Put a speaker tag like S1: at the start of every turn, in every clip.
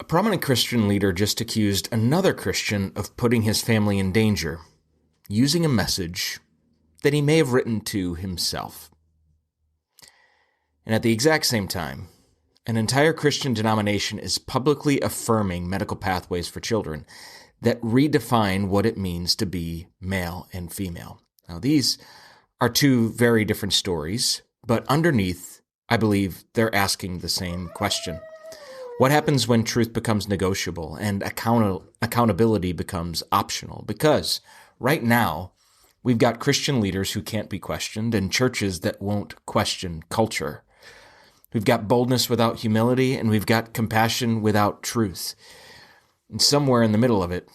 S1: prominent Christian leader just accused another Christian of putting his family in danger, using a message that he may have written to himself. And at the exact same time, an entire Christian denomination is publicly affirming medical pathways for children that redefine what it means to be male and female. Now, these are two very different stories, but underneath, I believe they're asking the same question. What happens when truth becomes negotiable and accountability becomes optional? Because right now, we've got Christian leaders who can't be questioned and churches that won't question culture. We've got boldness without humility, and we've got compassion without truth. And somewhere in the middle of it,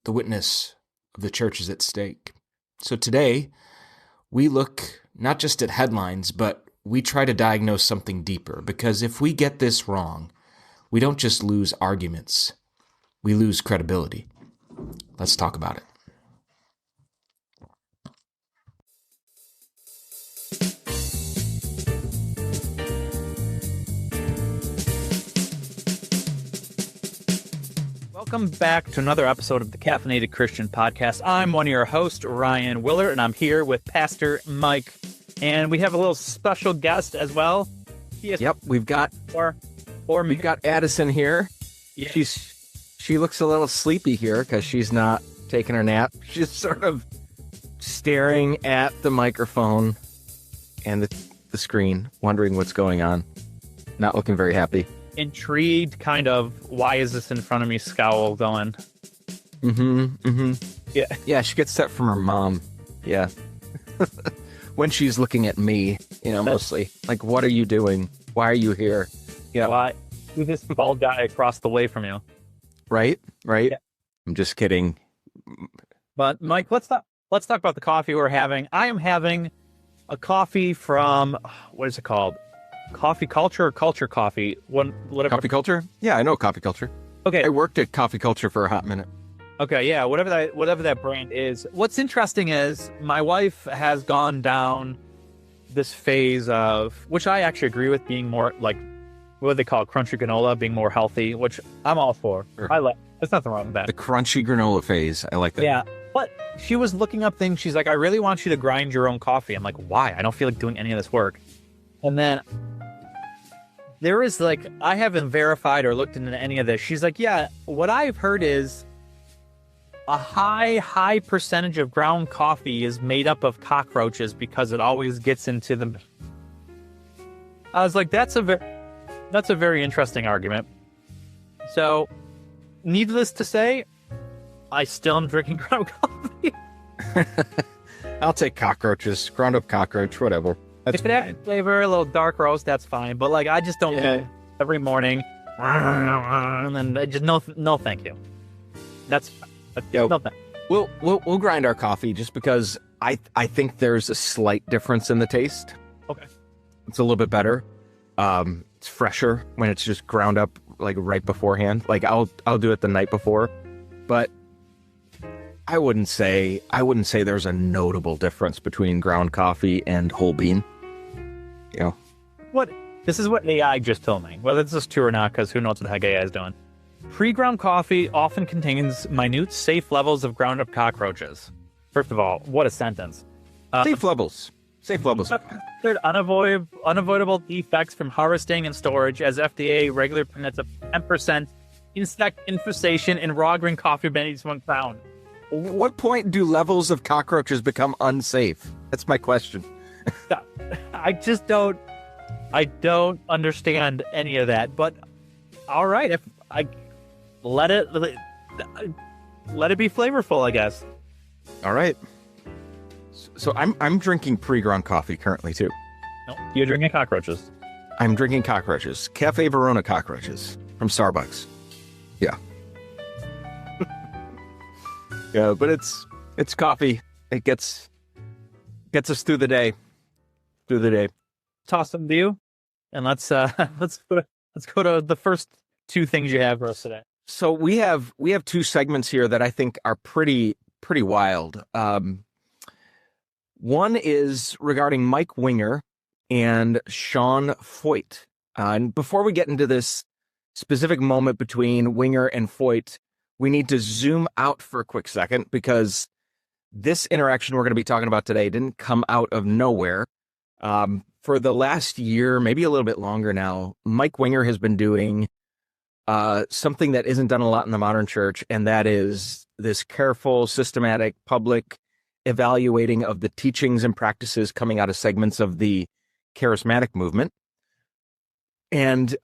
S1: the witness of the church is at stake. So today, we look not just at headlines, but we try to diagnose something deeper. Because if we get this wrong, we don't just lose arguments, we lose credibility. Let's talk about it.
S2: Welcome back to another episode of the Caffeinated Christian podcast. I'm one of your hosts, Ryan Willer, and I'm here with Pastor Mike. And we have a little special guest as well.
S3: We've got Addison here. Yeah. She looks a little sleepy here because she's not taking her nap. She's sort of staring at the microphone and the screen, wondering what's going on. Not looking very happy.
S2: Intrigued, kind of, why is this in front of me scowl going?
S3: Yeah, she gets that from her mom. Yeah. When she's looking at me, mostly. Like, what are you doing? Why are you here?
S2: Yeah. Why? Who's this bald guy across the way from you?
S3: Right?
S2: Yeah.
S3: I'm just kidding.
S2: But, Mike, let's talk about the coffee we're having. I am having a coffee from, what is it called? Coffee Culture or Culture Coffee? Whatever.
S3: Coffee Culture? Yeah, I know Coffee Culture.
S2: Okay.
S3: I worked at Coffee Culture for a hot minute.
S2: Okay, yeah, whatever that brand is. What's interesting is my wife has gone down this phase of, which I actually agree with, being more like, what do they call it, crunchy granola, being more healthy, which I'm all for.
S3: Sure.
S2: There's nothing wrong with that.
S3: The crunchy granola phase. I like that.
S2: Yeah, but she was looking up things. She's like, I really want you to grind your own coffee. I'm like, why? I don't feel like doing any of this work. And then there is I haven't verified or looked into any of this. She's like, yeah, what I've heard is a high percentage of ground coffee is made up of cockroaches because it always gets into them. I was like, that's a very interesting argument. So, needless to say, I still am drinking ground coffee.
S3: I'll take cockroaches, ground up cockroach, whatever.
S2: If it has flavor, a little dark roast, that's fine. But I just don't every morning, and then just no, thank you. That's no thank you.
S3: We'll grind our coffee just because I think there's a slight difference in the taste.
S2: Okay,
S3: it's a little bit better. It's fresher when it's just ground up right beforehand. I'll do it the night before, but I wouldn't say there's a notable difference between ground coffee and whole bean.
S2: This is what AI just told me, whether this is true or not, because who knows what the heck AI is doing. Pre-ground coffee often contains minute, safe levels of ground-up cockroaches. First of all, what a sentence.
S3: Safe levels.
S2: Unavoidable defects from harvesting and storage, as FDA regular permits a 10% insect infestation in raw green coffee beans when found.
S3: What point do levels of cockroaches become unsafe? That's my question.
S2: I don't understand any of that, but all right, if I let it be flavorful, I guess.
S3: All right. So I'm drinking pre-ground coffee currently too.
S2: No, you're drinking cockroaches.
S3: I'm drinking cockroaches. Cafe Verona cockroaches from Starbucks. Yeah. Yeah, but it's coffee. It gets us through the day.
S2: Toss them to you, and let's go to the first two things you have for us today.
S3: So we have two segments here that I think are pretty wild. One is regarding Mike Winger and Sean Feucht. And before we get into this specific moment between Winger and Feucht, we need to zoom out for a quick second, because this interaction we're going to be talking about today didn't come out of nowhere. For the last year, maybe a little bit longer now, Mike Winger has been doing something that isn't done a lot in the modern church, and that is this careful, systematic, public evaluating of the teachings and practices coming out of segments of the charismatic movement. And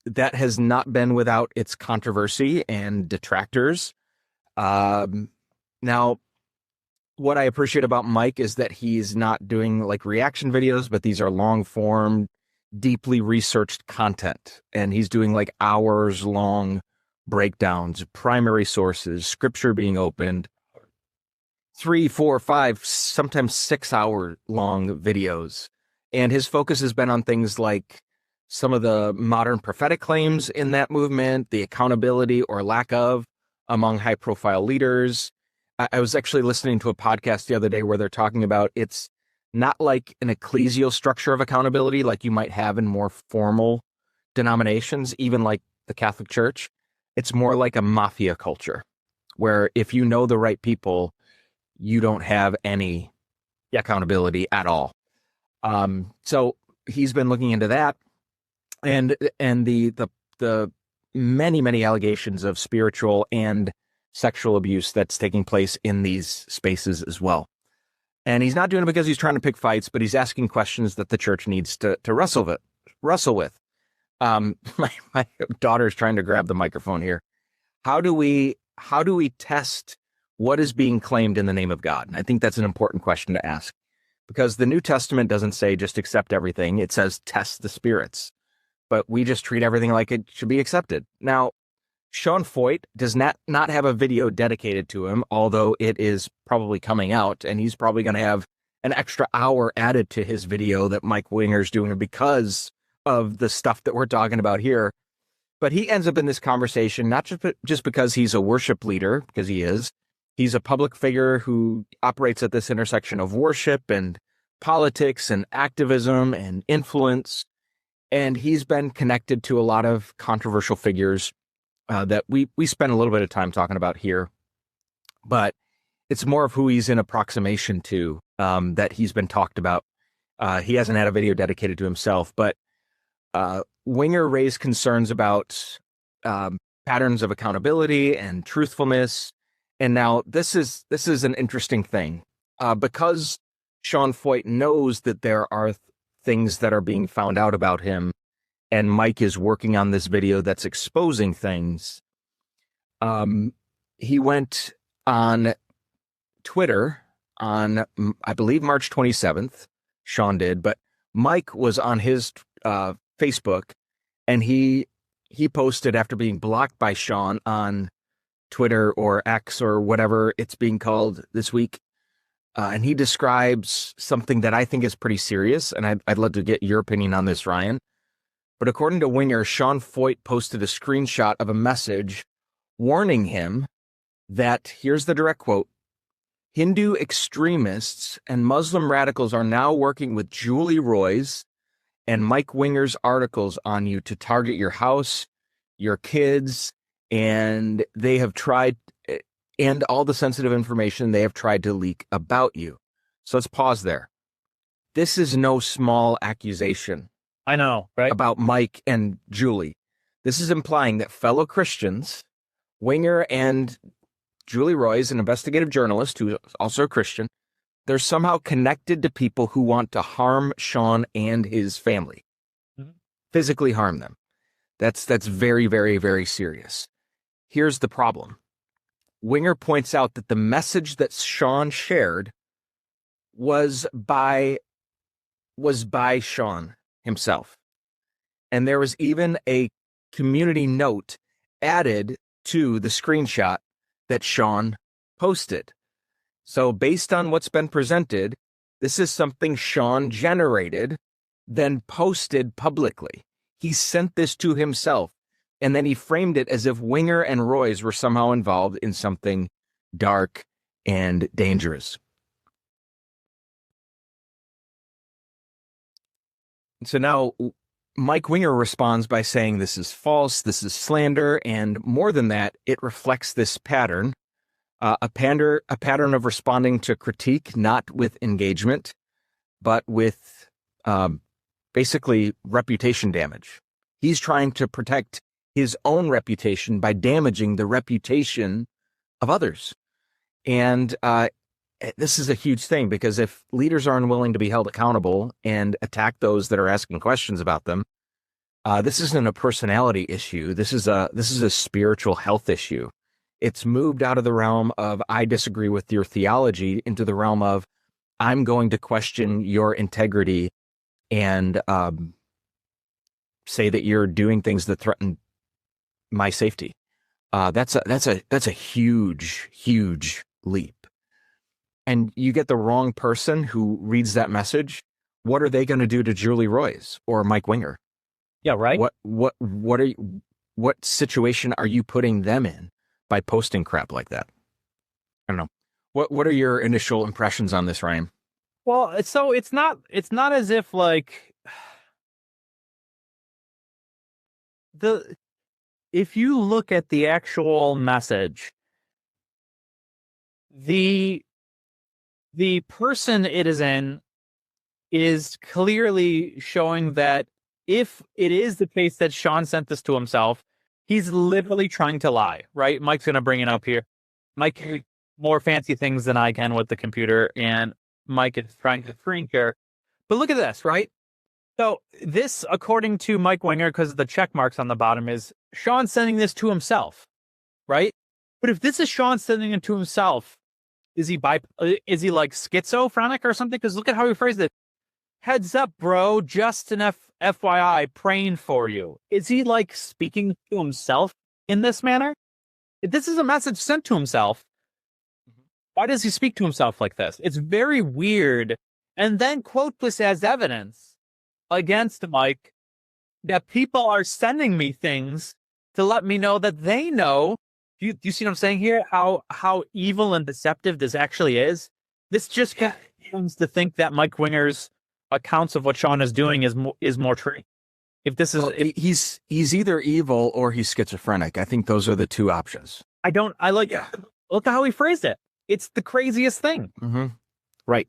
S3: that has not been without its controversy and detractors. Now, what I appreciate about Mike is that he's not doing like reaction videos, but these are long form, deeply researched content. And he's doing like hours long breakdowns, primary sources, scripture being opened, 3, 4, 5, sometimes 6 hour long videos. And his focus has been on things like some of the modern prophetic claims in that movement, the accountability or lack of among high profile leaders. I was actually listening to a podcast the other day where they're talking about it's not like an ecclesial structure of accountability like you might have in more formal denominations, even like the Catholic Church. It's more like a mafia culture where if you know the right people, you don't have any accountability at all. So he's been looking into that, and the many allegations of spiritual and sexual abuse that's taking place in these spaces as well. And he's not doing it because he's trying to pick fights, but he's asking questions that the church needs to wrestle with. My daughter's trying to grab the microphone here. How do we test what is being claimed in the name of God? And I think that's an important question to ask, because the New Testament doesn't say just accept everything. It says test the spirits, but we just treat everything like it should be accepted. Now, Sean Feucht does not have a video dedicated to him, although it is probably coming out, and he's probably going to have an extra hour added to his video that Mike Winger's doing because of the stuff that we're talking about here. But he ends up in this conversation, not just because he's a worship leader, because he is. He's a public figure who operates at this intersection of worship and politics and activism and influence. And he's been connected to a lot of controversial figures that we spend a little bit of time talking about here. But it's more of who he's in approximation to that he's been talked about. He hasn't had a video dedicated to himself, but Winger raised concerns about patterns of accountability and truthfulness. And now this is an interesting thing because Sean Feucht knows that there are things that are being found out about him, and Mike is working on this video that's exposing things. He went on Twitter on, I believe, March 27th. Sean did, but Mike was on his Facebook, and he posted after being blocked by Sean on Twitter or X or whatever it's being called this week. And he describes something that I think is pretty serious, and I'd love to get your opinion on this, Ryan. But according to Winger, Sean Feucht posted a screenshot of a message warning him that, here's the direct quote, Hindu extremists and Muslim radicals are now working with Julie Roy's and Mike Winger's articles on you to target your house, your kids, and they have tried, and all the sensitive information they have tried to leak about you. So let's pause there. This is no small accusation.
S2: I know, right?
S3: About Mike and Julie. This is implying that fellow Christians, Winger and Julie Roy's an investigative journalist who's also a Christian, they're somehow connected to people who want to harm Sean and his family, physically harm them. That's very, very, very serious. Here's the problem. Winger points out that the message that Sean shared was by Sean himself. And there was even a community note added to the screenshot that Sean posted. So based on what's been presented, this is something Sean generated, then posted publicly. He sent this to himself, and then he framed it as if Winger and Roy's were somehow involved in something dark and dangerous. So now Mike Winger responds by saying this is false, this is slander, and more than that, it reflects this pattern, a pattern of responding to critique, not with engagement, but with basically reputation damage. He's trying to protect his own reputation by damaging the reputation of others. And this is a huge thing, because if leaders are unwilling to be held accountable and attack those that are asking questions about them, this isn't a personality issue. This is a spiritual health issue. It's moved out of the realm of I disagree with your theology into the realm of I'm going to question your integrity and say that you're doing things that threaten my safety. That's a huge, huge leap. And you get the wrong person who reads that message. What are they going to do to Julie Roys or Mike Winger?
S2: Yeah, right.
S3: What situation are you putting them in by posting crap like that? I don't know. What are your initial impressions on this, Ryan?
S2: Well, so it's not as if like if you look at the actual message, the person it is in is clearly showing that if it is the case that Sean sent this to himself, he's literally trying to lie, right? Mike's going to bring it up here. Mike can more fancy things than I can with the computer, and Mike is trying to screen share. But look at this, right? So this, according to Mike Winger, because the check marks on the bottom, is Sean sending this to himself, right? But if this is Sean sending it to himself, is he like schizophrenic or something? Because look at how he phrased it. Heads up, bro. Just an FYI, praying for you. Is he like speaking to himself in this manner? If this is a message sent to himself, why does he speak to himself like this? It's very weird. And then quote this as evidence against Mike that people are sending me things to let me know that they know. Do you see what I'm saying here? How evil and deceptive this actually is? This just comes to think that Mike Winger's accounts of what Sean is doing is more true. If this is,
S3: he's either evil or he's schizophrenic. I think those are the two options.
S2: Look at how he phrased it. It's the craziest thing.
S3: Mm-hmm. Right.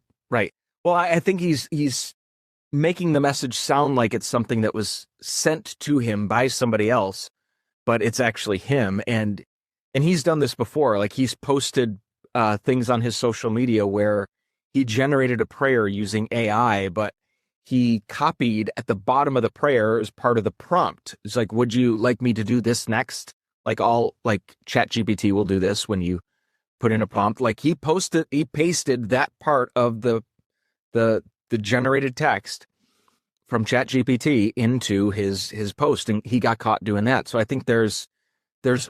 S3: Well, I think he's making the message sound like it's something that was sent to him by somebody else, but it's actually him. And he's done this before. Like he's posted things on his social media where he generated a prayer using AI, but he copied at the bottom of the prayer as part of the prompt. It's like, would you like me to do this next? Like ChatGPT will do this when you put in a prompt. Like he pasted that part of the generated text from ChatGPT into his post, and he got caught doing that. So I think there's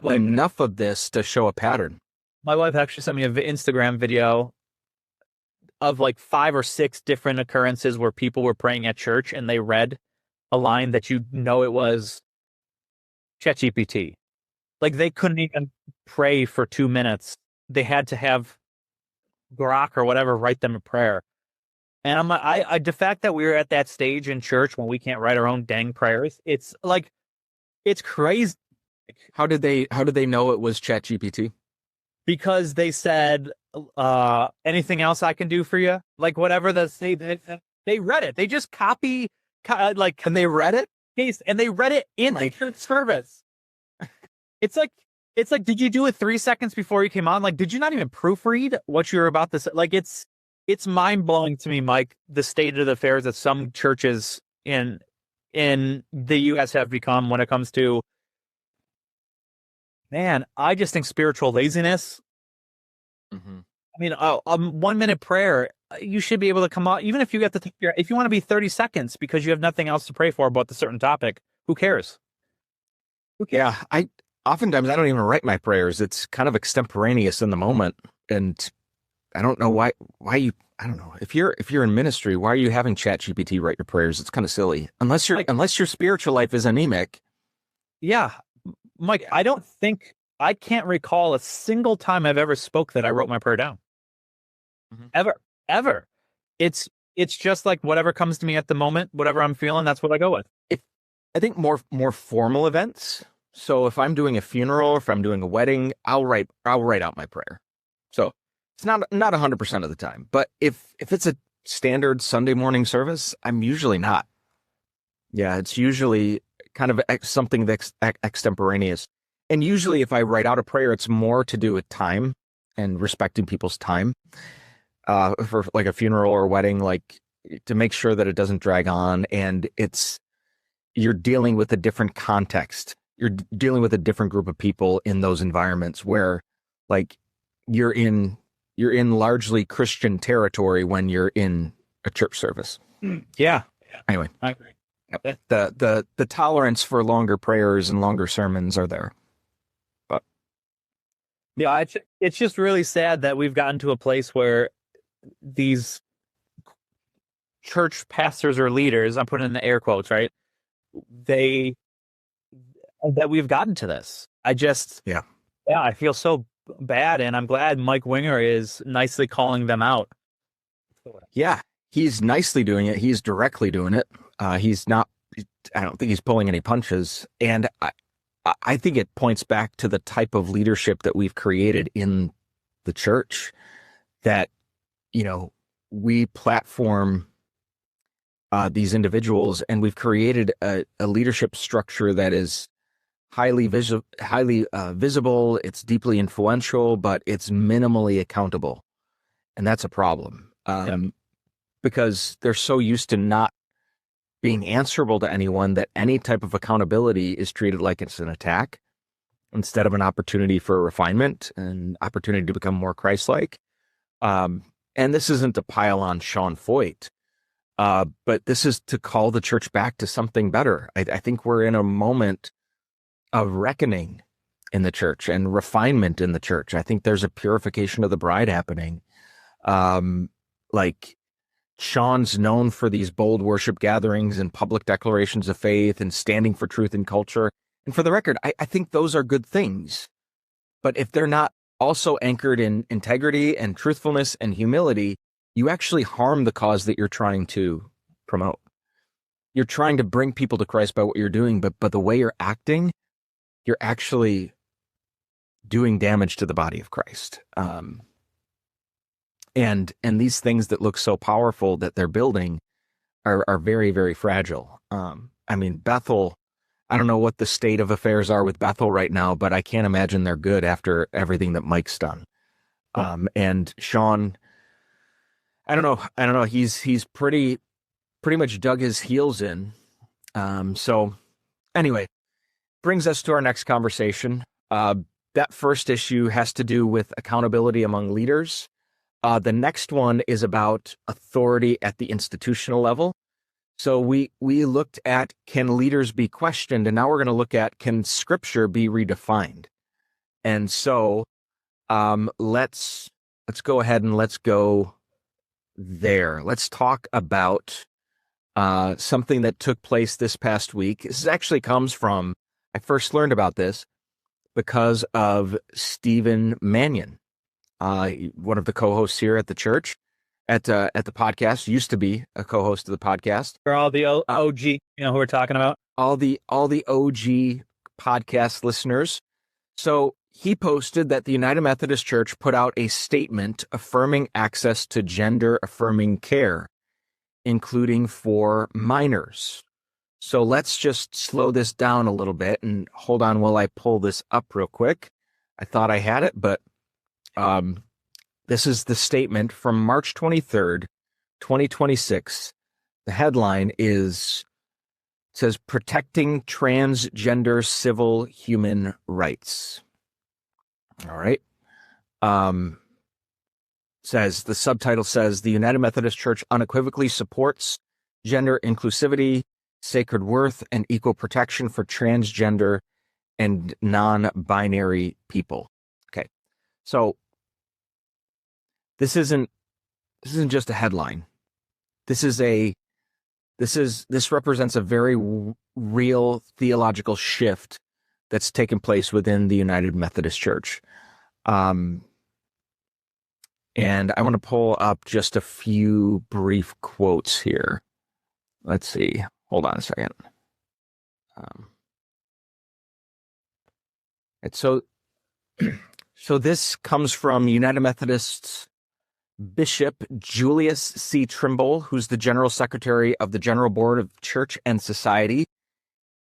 S3: enough of this to show a pattern.
S2: My wife actually sent me an Instagram video of like 5 or 6 different occurrences where people were praying at church and they read a line that it was ChatGPT. Like they couldn't even pray for 2 minutes. They had to have Grok or whatever write them a prayer. And the fact that we're at that stage in church when we can't write our own dang prayers, it's crazy.
S3: How did they know it was ChatGPT?
S2: Because they said, anything else I can do for you? Like whatever they read it. They just copy,
S3: and they read it?
S2: And they read it in the church service. It's like, did you do it 3 seconds before you came on? Like, did you not even proofread what you were about to say? Like, it's mind blowing to me, Mike, the state of the affairs that some churches in the U.S. have become when it comes to, man, I just think spiritual laziness.
S3: Mm-hmm.
S2: I mean, a 1 minute prayer, you should be able to come out, even if you get if you want to be 30 seconds because you have nothing else to pray for about the certain topic, who cares?
S3: Yeah, oftentimes I don't even write my prayers. It's kind of extemporaneous in the moment. And I don't know why I don't know. If you're in ministry, why are you having ChatGPT write your prayers? It's kind of silly. Unless your spiritual life is anemic.
S2: Yeah. Mike, I can't recall a single time I've ever spoke that I wrote my prayer down. Mm-hmm. Ever. It's just like whatever comes to me at the moment, whatever I'm feeling, that's what I go with.
S3: I think more formal events. So if I'm doing a funeral, if I'm doing a wedding, I'll write out my prayer. So it's not 100% of the time, but if it's a standard Sunday morning service, I'm usually not. Yeah, it's usually kind of something that's extemporaneous. And usually if I write out a prayer, it's more to do with time and respecting people's time. For like a funeral or wedding, like to make sure that it doesn't drag on, and you're dealing with a different context. You're dealing with a different group of people in those environments where, like, you're in largely Christian territory when you're in a church service.
S2: Yeah.
S3: Anyway,
S2: I agree.
S3: Yep. The tolerance for longer prayers and longer sermons are there. But
S2: yeah, it's just really sad that we've gotten to a place where these church pastors or leaders, I'm putting in the air quotes, right? That we've gotten to this. Yeah, I feel so bad, and I'm glad Mike Winger is nicely calling them out.
S3: Yeah, he's nicely doing it. He's directly doing it. He's not, I don't think he's pulling any punches. And I think it points back to the type of leadership that we've created in the church, that, you know, we platform these individuals, and we've created a leadership structure that is highly visible. It's deeply influential, but it's minimally accountable. And that's a problem. Because they're so used to not being answerable to anyone that any type of accountability is treated like it's an attack instead of an opportunity for refinement and opportunity to become more Christ-like. And this isn't to pile on Sean Feucht, but this is to call the church back to something better. I think we're in a moment of reckoning in the church and refinement in the church. I think there's a purification of the bride happening. Like, Sean's known for these bold worship gatherings and public declarations of faith and standing for truth in culture. And for the record, I think those are good things. But if they're not also anchored in integrity and truthfulness and humility, you actually harm the cause that you're trying to promote. You're trying to bring people to Christ by what you're doing, but the way you're acting, you're actually doing damage to the body of Christ. And these things that look so powerful that they're building are very, very fragile. I mean, Bethel, I don't know what the state of affairs are with Bethel right now, but I can't imagine they're good after everything that Mike's done. And Sean, I don't know. He's pretty much dug his heels in. So anyway, brings us to our next conversation. That first issue has to do with accountability among leaders. The next one is about authority at the institutional level. So we looked at, can leaders be questioned? And now we're going to look at, can Scripture be redefined? And so let's go ahead and let's go there. Let's talk about something that took place this past week. This actually comes from, I first learned about this because of Stephen Mannion. One of the co-hosts here at the church, at the podcast, used to be a co-host of the podcast.
S2: For all the OG, you know who we're talking about?
S3: All the OG podcast listeners. So he posted that the United Methodist Church put out a statement affirming access to gender-affirming care, including for minors. So let's just slow this down a little bit and hold on while I pull this up real quick. I thought I had it, but this is the statement from March 23rd, 2026. The headline says, Protecting Transgender Civil Human Rights. All right. The subtitle says, the United Methodist Church unequivocally supports gender inclusivity, sacred worth, and equal protection for transgender and non-binary people. Okay. So this isn't just a headline. This represents a very real theological shift that's taken place within the United Methodist Church. And I want to pull up just a few brief quotes here. Let's see. Hold on a second. And so this comes from United Methodists Bishop Julius C. Trimble, who's the General Secretary of the General Board of Church and Society,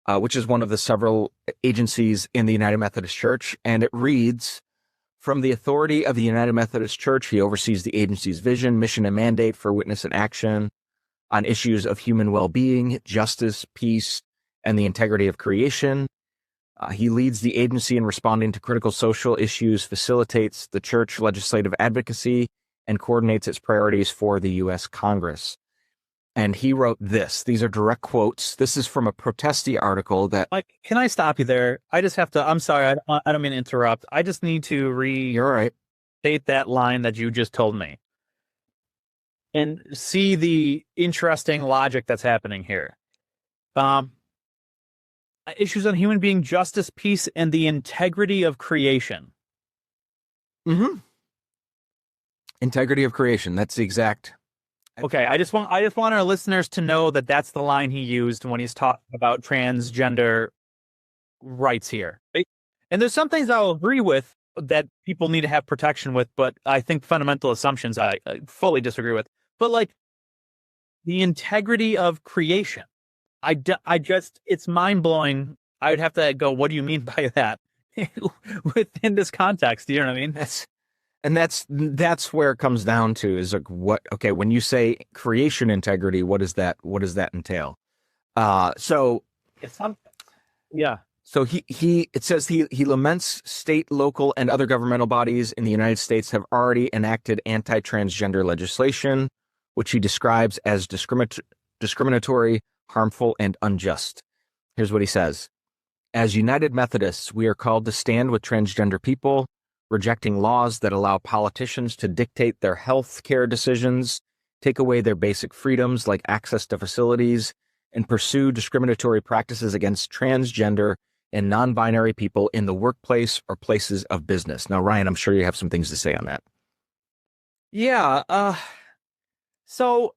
S3: which is one of the several agencies in the United Methodist Church. And it reads, from the authority of the United Methodist Church, he oversees the agency's vision, mission, and mandate for witness and action on issues of human well-being, justice, peace, and the integrity of creation. He leads the agency in responding to critical social issues, facilitates the church legislative advocacy, and coordinates its priorities for the U.S. Congress. And he wrote this. These are direct quotes. This is from a protesti article that...
S2: Mike, can I stop you there? I just have to... I'm sorry, I don't mean to interrupt. I just need to
S3: You're all right.
S2: State that line that you just told me and see the interesting logic that's happening here. Issues on human being justice, peace, and the integrity of creation.
S3: Mm-hmm. Integrity of creation. That's the exact.
S2: Okay, I just want our listeners to know that that's the line he used when he's talking about transgender rights here. And there's some things I'll agree with that people need to have protection with, but I think fundamental assumptions I fully disagree with. But like the integrity of creation, I just, it's mind blowing. I would have to go, what do you mean by that within this context? You know what I mean?
S3: That's where it comes down to is like when you say creation integrity, what does that entail? So
S2: it's something. Yeah.
S3: So it says he laments state, local, and other governmental bodies in the United States have already enacted anti-transgender legislation, which he describes as discriminatory, harmful, and unjust. Here's what he says. As United Methodists, we are called to stand with transgender people, rejecting laws that allow politicians to dictate their health care decisions, take away their basic freedoms like access to facilities, and pursue discriminatory practices against transgender and non-binary people in the workplace or places of business. Now, Ryan, I'm sure you have some things to say on that.
S2: Yeah. So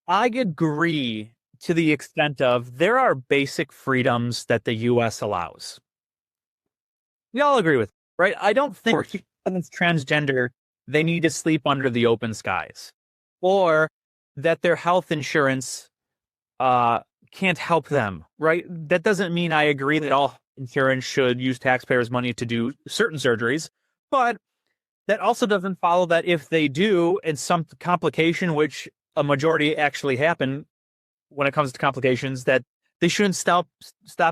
S2: I agree to the extent of there are basic freedoms that the U.S. allows. We all agree with, right? I don't think people that's transgender, they need to sleep under the open skies, or that their health insurance can't help them, right? That doesn't mean I agree that all insurance should use taxpayers' money to do certain surgeries, but that also doesn't follow that if they do, and some complication, which a majority actually happen when it comes to complications, that they shouldn't stop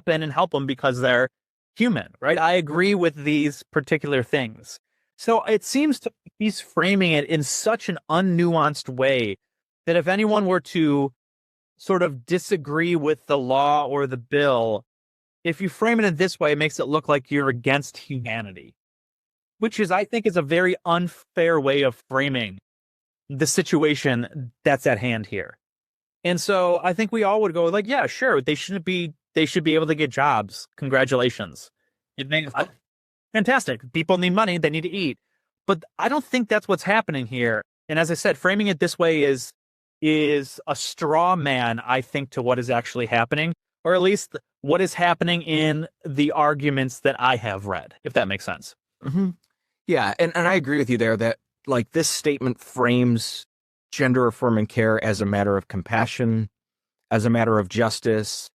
S2: in and help them because they're human, right? I agree with these particular things. So it seems to he's framing it in such an unnuanced way that if anyone were to sort of disagree with the law or the bill, if you frame it in this way, it makes it look like you're against humanity, which is, I think, is a very unfair way of framing the situation that's at hand here. And so I think we all would go like, yeah, sure, they should be able to get jobs. Congratulations. Fantastic. People need money. They need to eat. But I don't think that's what's happening here. And as I said, framing it this way is a straw man, I think, to what is actually happening, or at least what is happening in the arguments that I have read, if that makes sense.
S3: Mm-hmm. Yeah. And I agree with you there that like this statement frames gender-affirming care as a matter of compassion, as a matter of justice,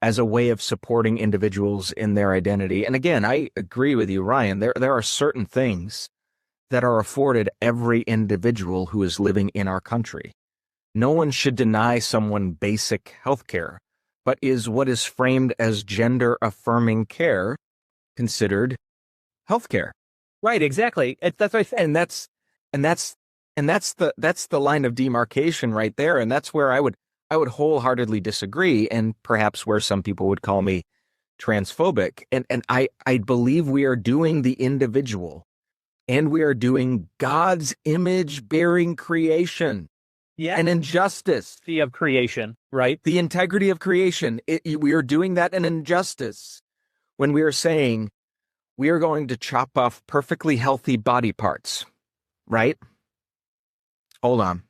S3: as a way of supporting individuals in their identity. And again, I agree with you, Ryan. There are certain things that are afforded every individual who is living in our country. No one should deny someone basic health care, but is what is framed as gender-affirming care considered health care?
S2: Right, exactly. That's what I said.
S3: And that's the line of demarcation right there. And that's where I would wholeheartedly disagree, and perhaps where some people would call me transphobic. And I believe we are doing the individual, and we are doing God's image-bearing creation.
S2: Yeah.
S3: An injustice.
S2: The of creation, right?
S3: The integrity of creation. We are doing that an injustice when we are saying we are going to chop off perfectly healthy body parts, right? Hold on.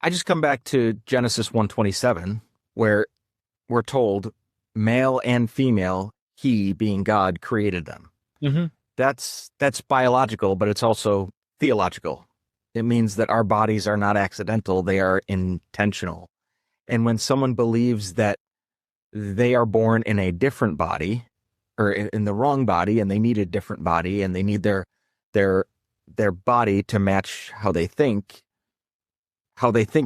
S3: I just come back to Genesis 1:27, where we're told male and female, he being God created them.
S2: Mm-hmm.
S3: That's biological, but it's also theological. It means that our bodies are not accidental, they are intentional. And when someone believes that they are born in a different body or in the wrong body and they need a different body and they need their body to match how they think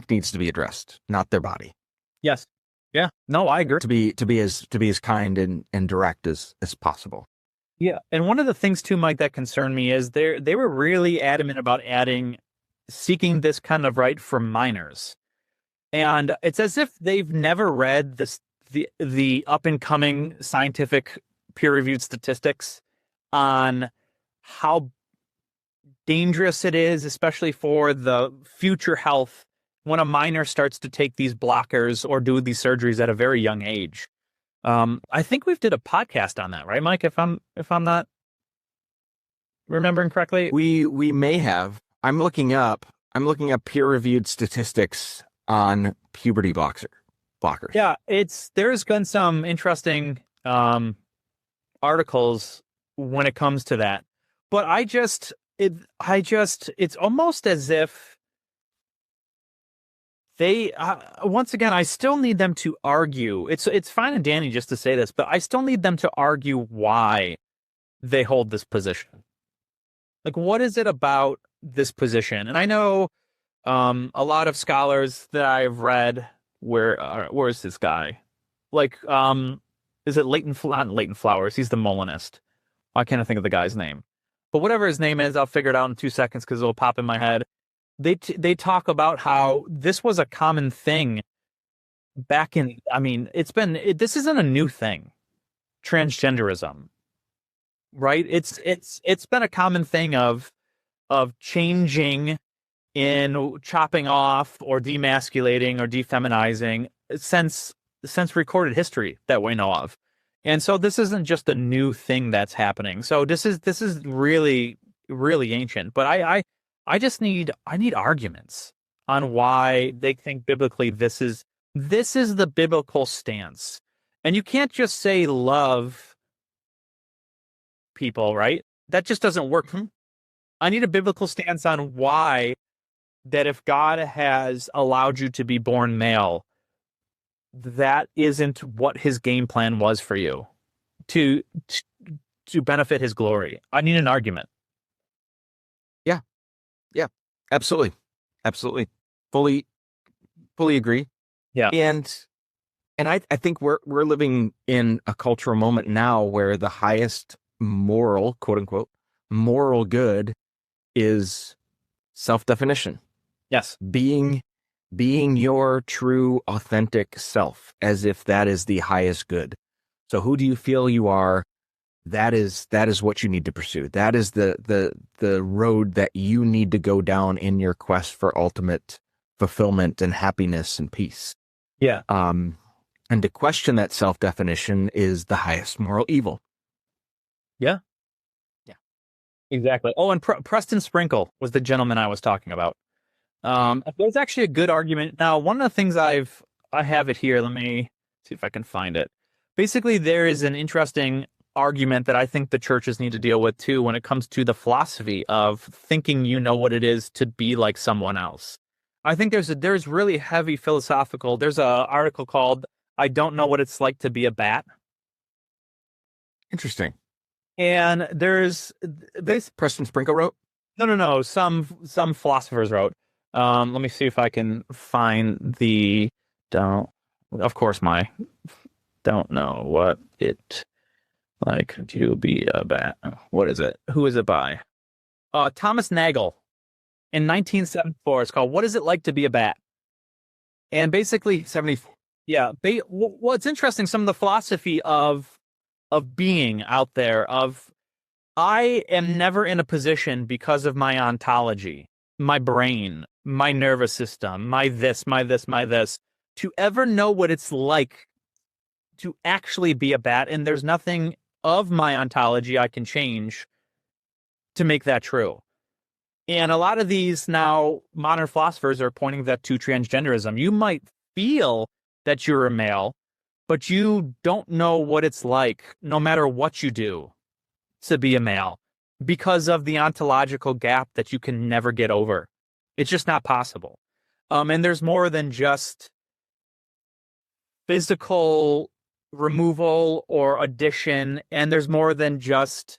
S3: needs to be addressed, not their body.
S2: Yes. Yeah. No, I agree.
S3: To be as kind and direct as possible.
S2: Yeah. And one of the things too, Mike, that concerned me is they were really adamant about seeking this kind of right for minors. And it's as if they've never read the up and coming scientific peer-reviewed statistics on how dangerous it is, especially for the future health, when a minor starts to take these blockers or do these surgeries at a very young age. I think we've did a podcast on that, right, Mike? If I'm not remembering correctly,
S3: we may have. I'm looking up peer-reviewed statistics on puberty blockers.
S2: Yeah, there's been some interesting articles when it comes to that, but it's almost as if they once again, I still need them to argue. It's fine and dandy just to say this, but I still need them to argue why they hold this position. Like, what is it about this position? And I know a lot of scholars that I've read. Where's this guy? Like, is it not Leighton Flowers? He's the Molinist. I can't think of the guy's name, but whatever his name is, I'll figure it out in 2 seconds because it'll pop in my head. They talk about how this was a common thing back in. I mean, this isn't a new thing. Transgenderism, right? It's been a common thing of changing in chopping off or demasculating or defeminizing since recorded history that we know of. And so this isn't just a new thing that's happening. So this is really, really ancient. But I need arguments on why they think biblically this is the biblical stance. And you can't just say love people, right? That just doesn't work. I need a biblical stance on why that if God has allowed you to be born male, that isn't what his game plan was for you to benefit his glory. I need an argument.
S3: Yeah, absolutely. Fully agree.
S2: Yeah.
S3: And I think we're living in a cultural moment now where the highest moral, quote unquote, moral good is self-definition.
S2: Yes.
S3: Being your true, authentic self, as if that is the highest good. So who do you feel you are? That is what you need to pursue. That is the road that you need to go down in your quest for ultimate fulfillment and happiness and peace.
S2: Yeah.
S3: And to question that self-definition is the highest moral evil.
S2: Yeah. Yeah. Exactly. Oh, and Preston Sprinkle was the gentleman I was talking about. There's actually a good argument. Now, one of the things I have it here. Let me see if I can find it. Basically, there is an interesting argument that I think the churches need to deal with too when it comes to the philosophy of thinking you know what it is to be like someone else. I think there's really heavy philosophical. There's an article called "I Don't Know What It's Like to Be a Bat."
S3: Interesting.
S2: And there's this
S3: Preston Sprinkle wrote?
S2: No. Some philosophers wrote. Let me see if I can find the don't know what it like to be a bat. What is it? Who is it by? Thomas Nagel in 1974. It's called "What Is It Like to Be a Bat?" And basically
S3: 74.
S2: Yeah. What's interesting, some of the philosophy of being out there I am never in a position because of my ontology, my brain, my nervous system, my this, to ever know what it's like to actually be a bat. And there's nothing of my ontology I can change to make that true. And a lot of these now modern philosophers are pointing that to transgenderism. You might feel that you're a male, but you don't know what it's like, no matter what you do, to be a male because of the ontological gap that you can never get over. It's just not possible. And there's more than just physical removal or addition, and there's more than just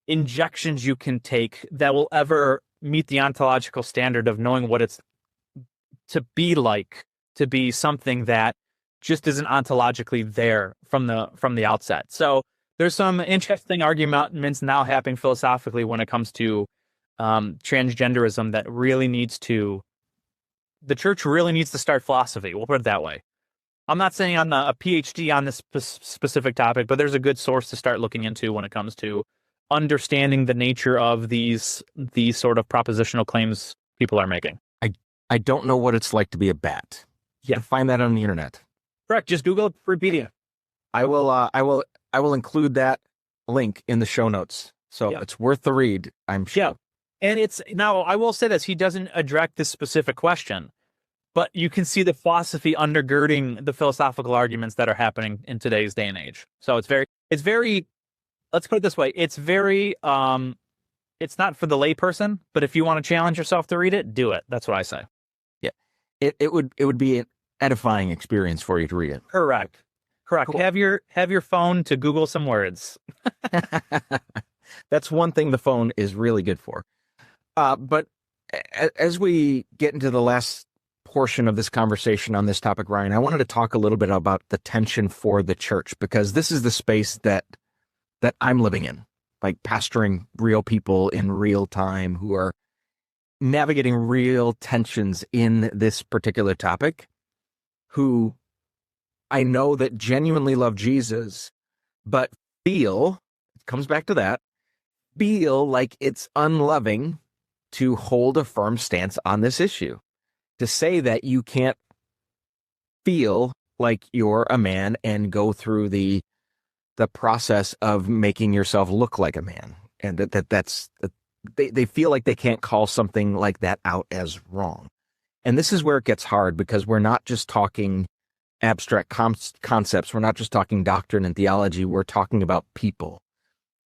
S2: injections you can take that will ever meet the ontological standard of knowing what it's to be like, to be something that just isn't ontologically there from the outset. So there's some interesting arguments now happening philosophically when it comes to transgenderism that really the church really needs to start philosophy. We'll put it that way. I'm not saying I'm a PhD on this specific topic, but there's a good source to start looking into when it comes to understanding the nature of these sort of propositional claims people are making.
S3: I don't know what it's like to be a bat. You can find that on the internet.
S2: Correct. Just Google Wikipedia.
S3: I will include that link in the show notes. So it's worth the read, I'm sure.
S2: Yeah. And now I will say this, he doesn't address this specific question, but you can see the philosophy undergirding the philosophical arguments that are happening in today's day and age. So it's very, let's put it this way. It's very, it's not for the layperson, but if you want to challenge yourself to read it, do it. That's what I say.
S3: Yeah. It would be an edifying experience for you to read it.
S2: Correct. Cool. Have your phone to Google some words.
S3: That's one thing the phone is really good for. But as we get into the last portion of this conversation on this topic, Ryan, I wanted to talk a little bit about the tension for the church, because this is the space that I'm living in, like pastoring real people in real time who are navigating real tensions in this particular topic, who I know that genuinely love Jesus, but feel, it comes back to that, feel like it's unloving to hold a firm stance on this issue. To say that you can't feel like you're a man and go through the process of making yourself look like a man, and that's they feel like they can't call something like that out as wrong. And this is where it gets hard, because we're not just talking abstract concepts. We're not just talking doctrine and theology. We're talking about people.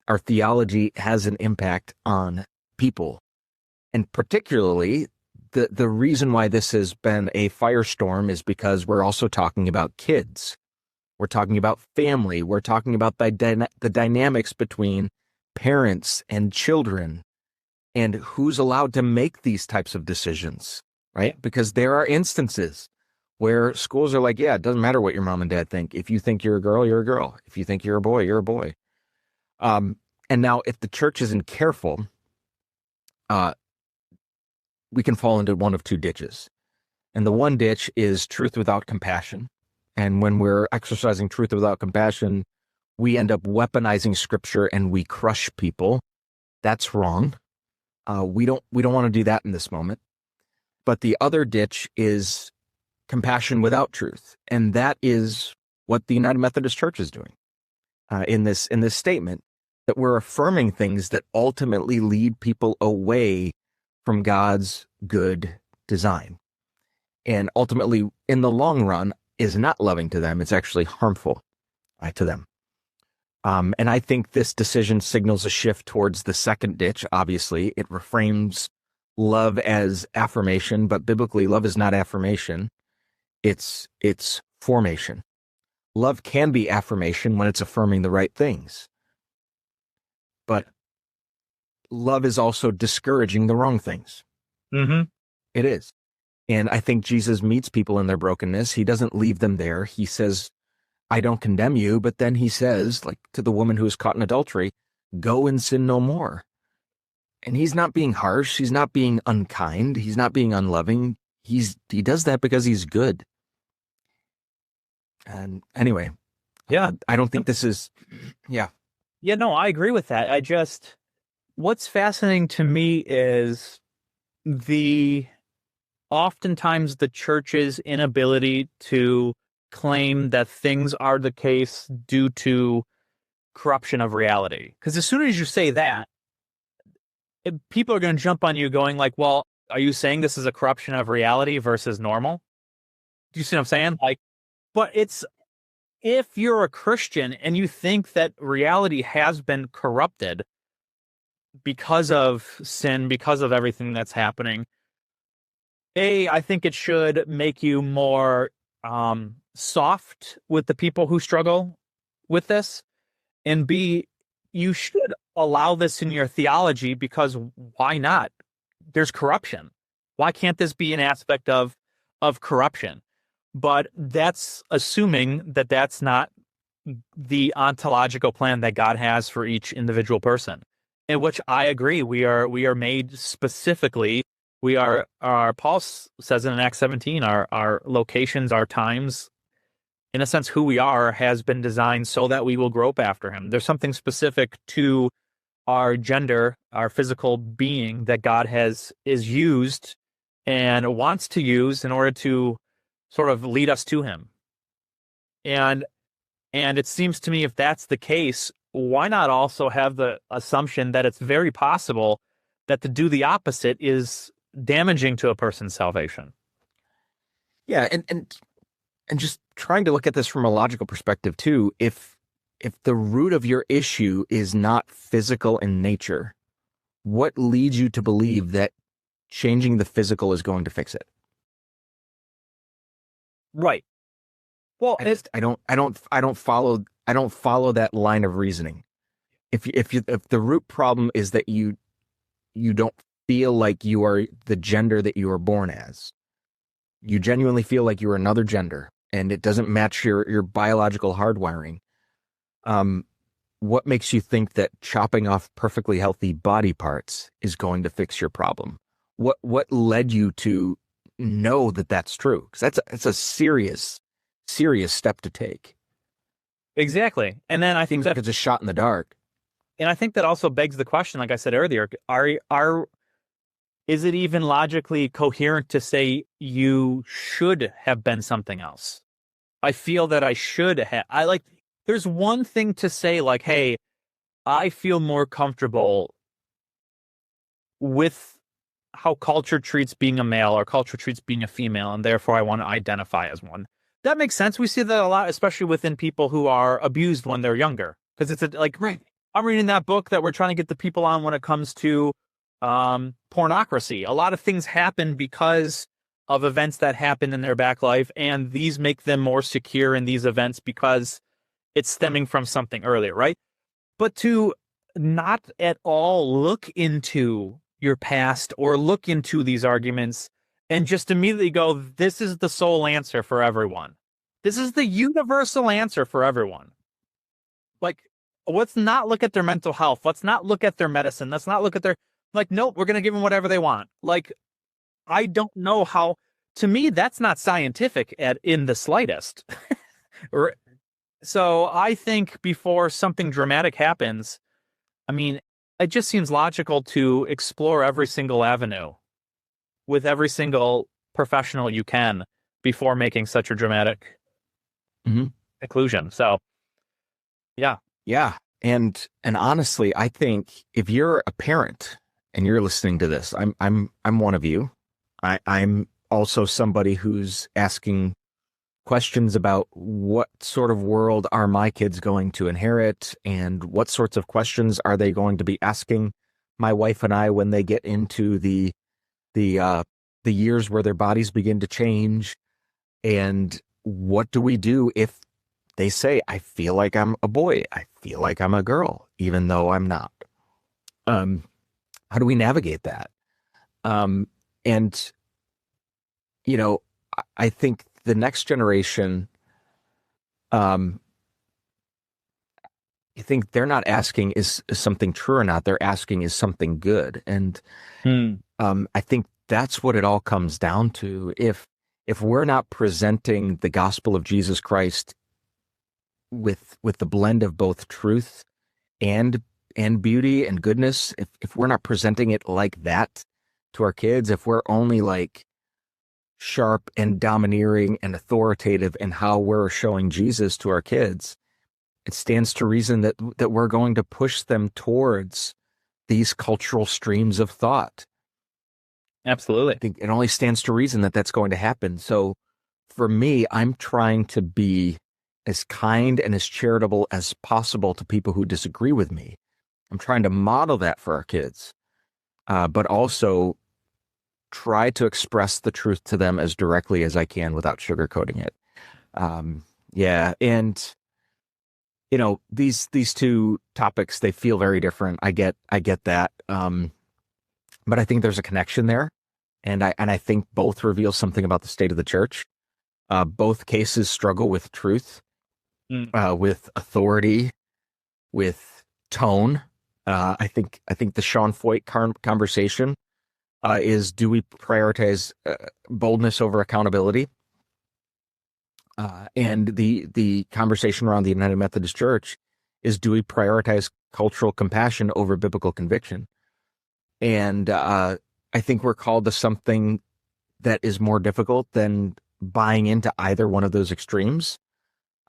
S3: Our theology has an impact on people. And particularly, the reason why this has been a firestorm is because we're also talking about kids. We're talking about family. We're talking about the dynamics between parents and children, and who's allowed to make these types of decisions, right? Because there are instances where schools are like, yeah, it doesn't matter what your mom and dad think. If you think you're a girl, you're a girl. If you think you're a boy, you're a boy. And now if the church isn't careful, we can fall into one of two ditches. And the one ditch is truth without compassion. And when we're exercising truth without compassion, we end up weaponizing Scripture and we crush people. That's wrong. We don't want to do that in this moment. But the other ditch is compassion without truth. And that is what the United Methodist Church is doing in this statement, that we're affirming things that ultimately lead people away from God's good design. And ultimately, in the long run, is not loving to them. It's actually harmful to them. And I think this decision signals a shift towards the second ditch. Obviously, it reframes love as affirmation, but biblically, love is not affirmation. It's formation. Love can be affirmation when it's affirming the right things. But love is also discouraging the wrong things.
S2: Mm-hmm.
S3: It is. And I think Jesus meets people in their brokenness. He doesn't leave them there. He says, I don't condemn you. But then he says, like to the woman who was caught in adultery, go and sin no more. And he's not being harsh. He's not being unkind. He's not being unloving. He does that because he's good. And anyway,
S2: yeah,
S3: I don't think this is, yeah.
S2: Yeah, no, I agree with that. What's fascinating to me is oftentimes the church's inability to claim that things are the case due to corruption of reality. Because as soon as you say that, people are going to jump on you going like, well, are you saying this is a corruption of reality versus normal? Do you see what I'm saying? Like, but it's, if you're a Christian and you think that reality has been corrupted because of sin, because of everything that's happening, I think it should make you more soft with the people who struggle with this, and B, you should allow this in your theology, because why not? There's corruption. Why can't this be an aspect of corruption? But that's assuming that that's not the ontological plan that God has for each individual person, in which I agree. We are made specifically. Paul says in Acts 17, our locations, our times, in a sense, who we are has been designed so that we will grope after him. There's something specific to our gender, our physical being, that God is used and wants to use in order to sort of lead us to him. And it seems to me, if that's the case, why not also have the assumption that it's very possible that to do the opposite is damaging to a person's salvation?
S3: Yeah, and just trying to look at this from a logical perspective too, if the root of your issue is not physical in nature, what leads you to believe that changing the physical is going to fix it?
S2: Right. Well,
S3: I don't follow that line of reasoning. If the root problem is that you don't feel like you are the gender that you were born as, you genuinely feel like you are another gender, and it doesn't match your biological hardwiring, what makes you think that chopping off perfectly healthy body parts is going to fix your problem? What led you to know that that's true? Because that's a serious step to take.
S2: Exactly. And then I think
S3: that it's a shot in the dark.
S2: And I think that also begs the question, like I said earlier, is it even logically coherent to say you should have been something else? I feel that I should have. There's one thing to say like, hey, I feel more comfortable with how culture treats being a male or culture treats being a female, and therefore I want to identify as one. That makes sense. We see that a lot, especially within people who are abused when they're younger. Because it's right. I'm reading that book that we're trying to get the people on when it comes to pornocracy. A lot of things happen because of events that happen in their back life, and these make them more secure in these events because it's stemming from something earlier, right? But to not at all look into your past or look into these arguments and just immediately go, this is the sole answer for everyone. This is the universal answer for everyone. Like, let's not look at their mental health. Let's not look at their medicine. Let's not look at their, like, nope, we're going to give them whatever they want. Like, I don't know how, to me, that's not scientific in the slightest. So I think before something dramatic happens, I mean, it just seems logical to explore every single avenue with every single professional you can before making such a dramatic conclusion. So, yeah.
S3: Yeah. And honestly, I think if you're a parent and you're listening to this, I'm one of you. I'm also somebody who's asking questions about what sort of world are my kids going to inherit, and what sorts of questions are they going to be asking my wife and I when they get into the years where their bodies begin to change, and what do we do if they say, I feel like I'm a boy, I feel like I'm a girl, even though I'm not? How do we navigate that? And you know, I think the next generation, I think they're not asking is something true or not. They're asking is something good. And I think that's what it all comes down to. If we're not presenting the gospel of Jesus Christ with the blend of both truth and beauty and goodness, if we're not presenting it like that to our kids, if we're only like sharp and domineering and authoritative in how we're showing Jesus to our kids, it stands to reason that we're going to push them towards these cultural streams of thought.
S2: Absolutely.
S3: I think it only stands to reason that that's going to happen. So for me, I'm trying to be as kind and as charitable as possible to people who disagree with me. I'm trying to model that for our kids, but also try to express the truth to them as directly as I can without sugarcoating it. Yeah. And, you know, these two topics, they feel very different. I get that. But I think there's a connection there. And I think both reveal something about the state of the church. Both cases struggle with truth, with authority, with tone. I think the Sean Feucht conversation is, do we prioritize boldness over accountability? And the conversation around the United Methodist Church is, do we prioritize cultural compassion over biblical conviction? And I think we're called to something that is more difficult than buying into either one of those extremes.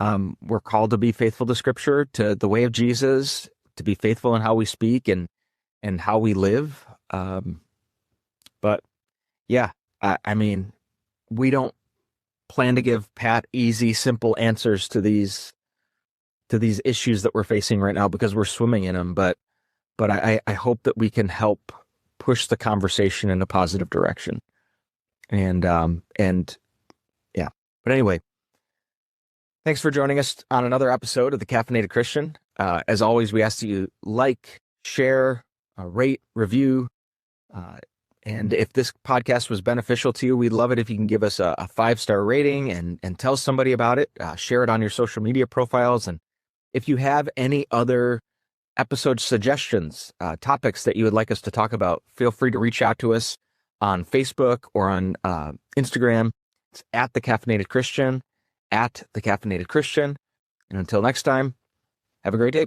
S3: We're called to be faithful to Scripture, to the way of Jesus, to be faithful in how we speak and how we live. But yeah, I mean, we don't plan to give Pat easy, simple answers to these issues that we're facing right now, because we're swimming in them. But I hope that we can help push the conversation in a positive direction. And yeah. But anyway, thanks for joining us on another episode of the Caffeinated Christian. As always, we ask that you like, share, rate, review. And if this podcast was beneficial to you, we'd love it if you can give us a 5-star rating and tell somebody about it. Share it on your social media profiles. And if you have any other episode suggestions, topics that you would like us to talk about, feel free to reach out to us on Facebook or on Instagram. It's at the Caffeinated Christian, at the Caffeinated Christian. And until next time, have a great day.